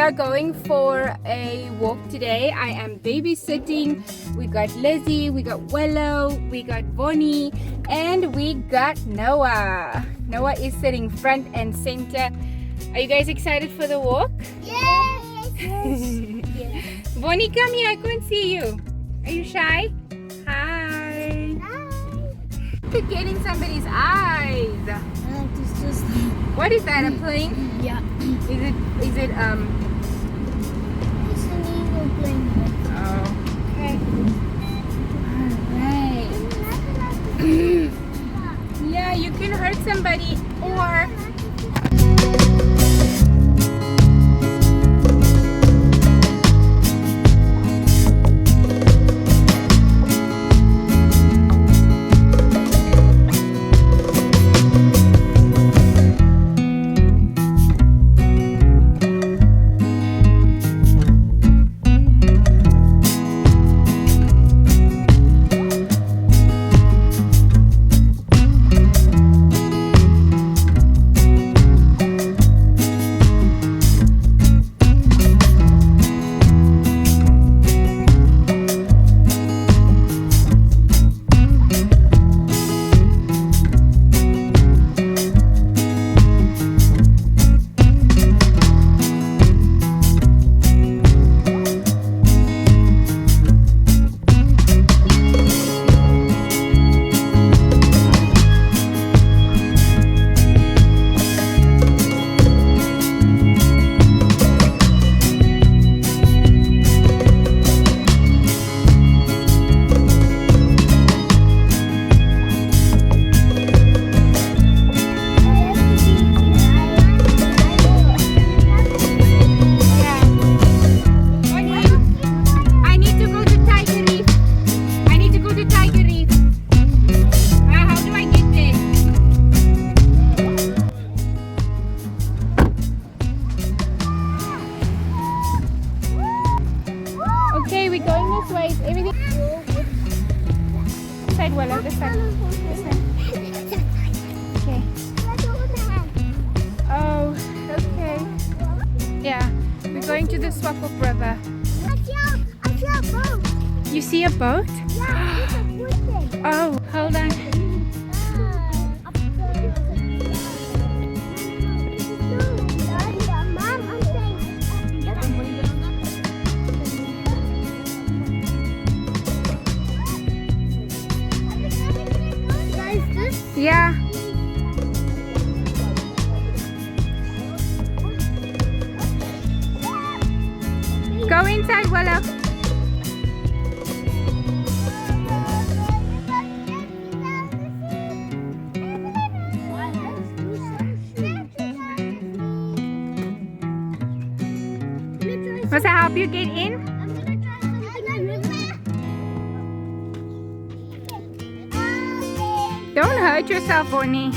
are going for a walk today. I am babysitting. We got Lizzie, we got Willow, we got Bonnie, and we got Noah. Noah is sitting front and center. Are you guys excited for the walk? Yes! Yes. Bonnie, come here. I couldn't see you. Are you shy? Hi. To get in somebody's eyes. It's just... What is that? A plane? Yeah. Is it It's an evil plane. Oh. Okay. Alright. Yeah, you can hurt somebody or Willow, this side. This side. Okay. Oh, okay. Yeah, we're going to the Swakop River. I see a boat. You see a boat? Yeah, it's a footprint. Oh, hold on. Yeah. Go inside, Willow. Must I help you get in? Don't hurt yourself, Bonnie.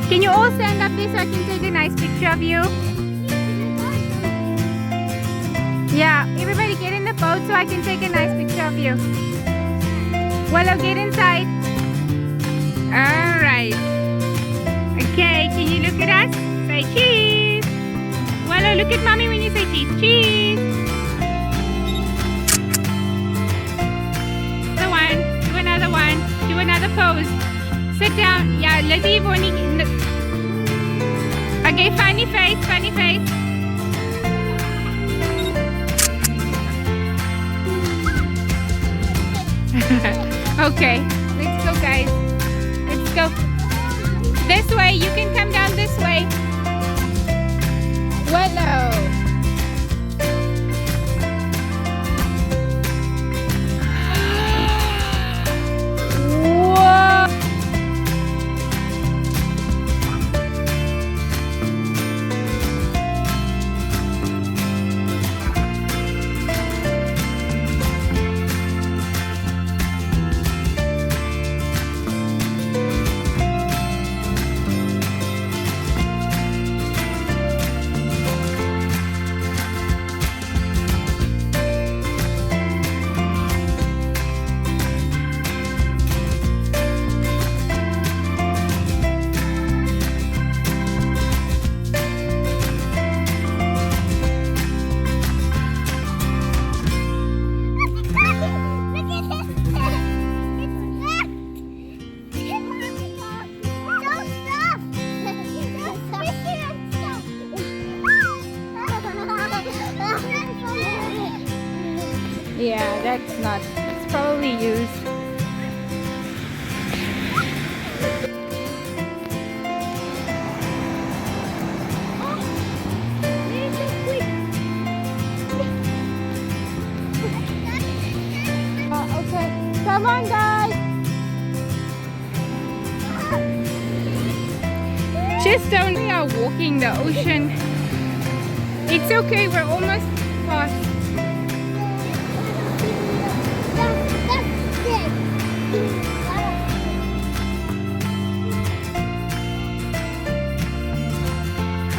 Can you all stand up there so I can take a nice picture of you? Yeah, everybody get in the boat so I can take a nice picture of you. Willow, get inside. Alright. Okay, can you look at us? Say cheese. Willow, look at mommy when you say cheese. Cheese. Another one. Do another one. Do another pose. Sit down. Yeah, Lizzie, Bonnie. Okay, funny face, funny face. Okay, let's go, guys. Let's go this way. You can come down this way. Willow. Whoa. Yeah, that's not. It's probably used. Okay, come on, guys. Just don't. We are walking the ocean. It's okay. We're almost past.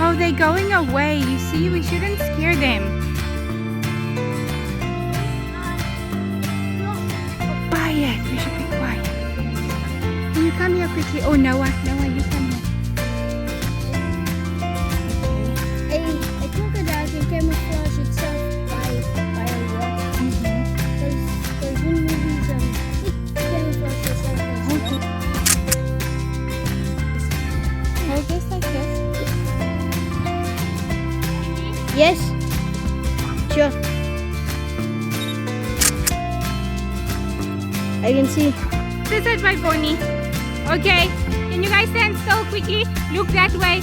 Oh, they're going away. You see, we shouldn't scare them. Quiet. We should be quiet. Can you come here quickly? Oh, Noah, you come here. A crocodile can camouflage itself by a rock. There's in movies it camouflage itself as well. Hold this like this. Yes. Sure. I can see. This is my pony. Okay, can you guys stand still quickly? Look that way.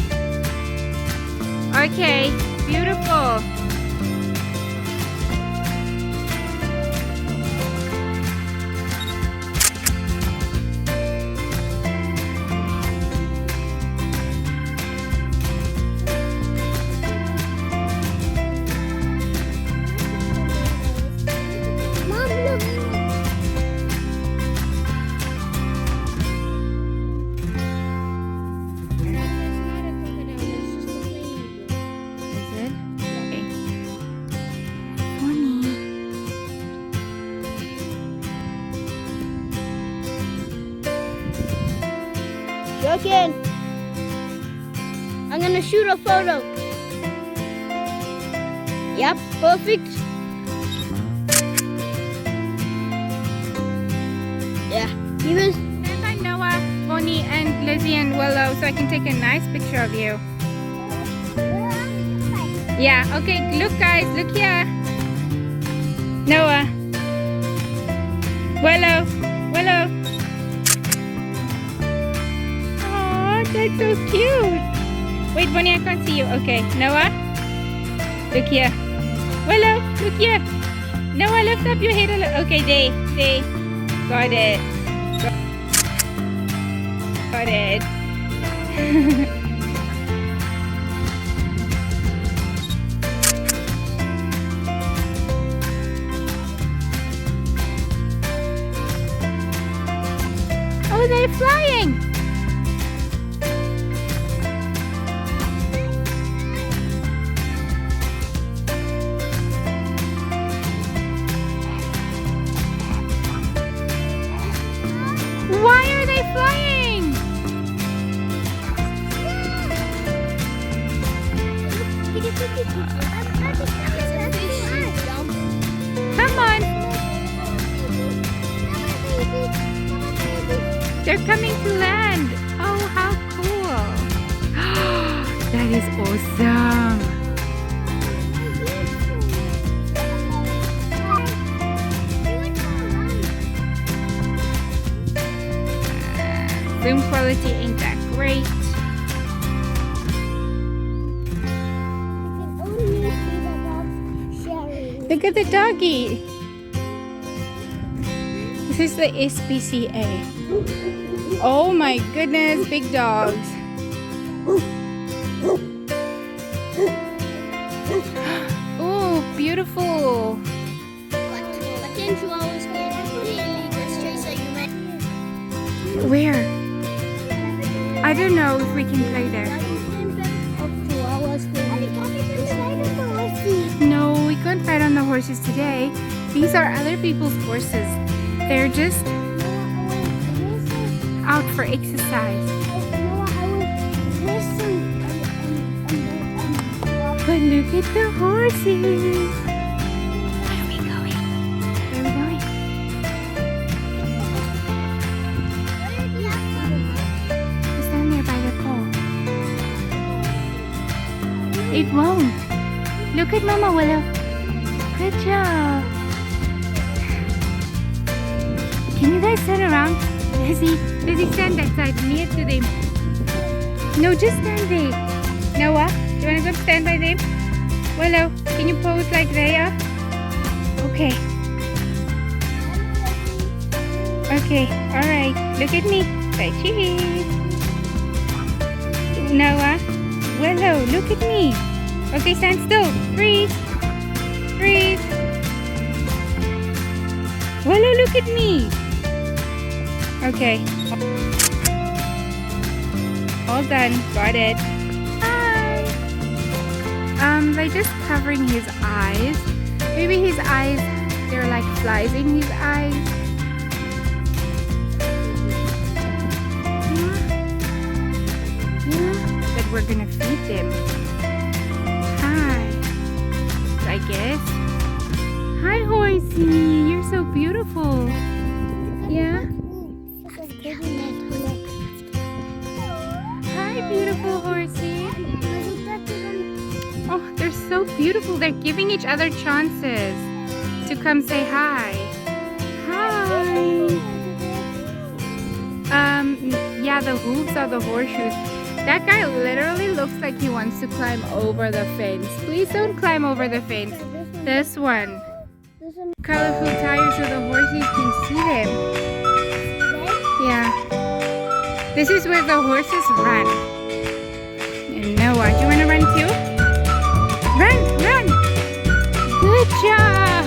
Okay, beautiful. Mom, look. Is it? Okay. Pony. Joking. I'm gonna shoot a photo. Yep, perfect. Yeah. Even Stand by Noah, Bonnie, and Lizzie and Willow so I can take a nice picture of you. Yeah, okay, look guys, look here. Noah. Willow. Oh, that's so cute. Wait, Bonnie, I can't see you. Okay, Noah. Look here. Willow, look here. Noah, lift up your head a little. Okay, there. Got it. Got it. Oh, they're flying. Why are they flying? Come on. They're coming to land. Oh, how cool. That is awesome. Zoom quality ain't that great. Look at the doggy. This is the SPCA. Oh my goodness, big dogs. Oh, beautiful. Where? I don't know if we can play there. No, we can't ride on the horses today. These are other people's horses. They're just out for exercise. But look at the horses. Where are we going? Where are we going? Just down there by the pole. It won't. Look at Mama Willow. Good job. guys turn around? Lizzie, stand that side, near to them. No, just stand there. Noah, do you want to go stand by them? Willow, can you pose like they are? Okay. Okay, alright. Look at me. Say cheese. Noah, Willow, look at me. Okay, stand still. Freeze. Freeze. Willow, look at me. Okay. All done. Got it. Hi. They're just covering his eyes. Maybe his eyes, they're like flies in his eyes. Yeah. But we're gonna feed them. Hi. I guess. Hi, horsey. You're so beautiful. Yeah. Hi, beautiful horsey. Oh, they're so beautiful. They're giving each other chances to come say hi. Hi. Yeah, the hooves are the horseshoes. That guy literally looks like he wants to climb over the fence. Please don't climb over the fence. This one. Colorful tires so the horses can see them. Yeah. This is where the horses run. And Noah, do you want to run too? Run, run! Good job!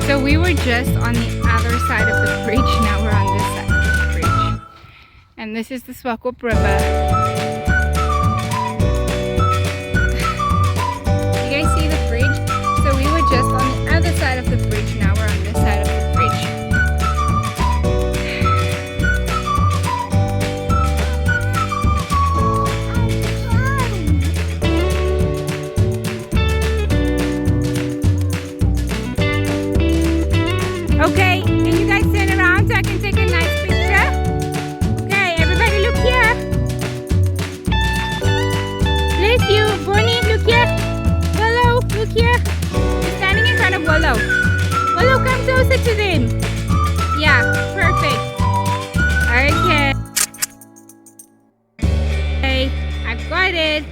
So we were just on the other side of the bridge. Now we're on this side of the bridge. And this is the Swakop River. You guys see the bridge? So we were just on the other side of the bridge. Now we're on this side of the bridge. Okay, can you guys turn around so I can take a nice picture? Okay, everybody look here. Bless you. Bonnie, look here. Willow, look here. You're standing in front of Willow. Willow, come closer to them. Yeah, perfect. Okay. Okay, I've got it.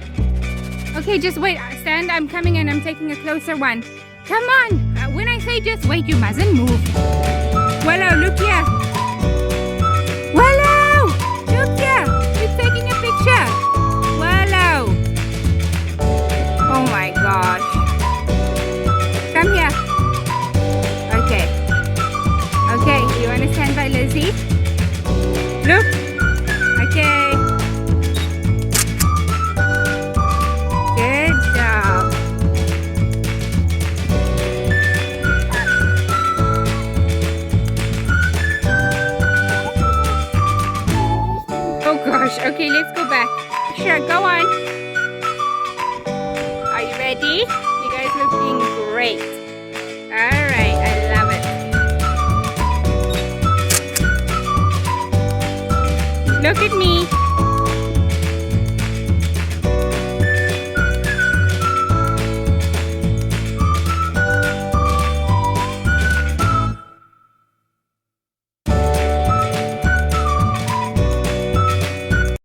Okay, just wait. Stand, I'm coming and I'm taking a closer one. Come on. When I say just wait, you mustn't move. Willow, look here. Willow, look here. She's taking a picture. Willow. Oh my gosh. Come here. Okay. Okay, you want to stand by Lizzie? Look. Okay. Good job. Oh gosh. Okay, let's go back. Sure, go on. Are you ready? You guys looking great. Alright, I love it. Look at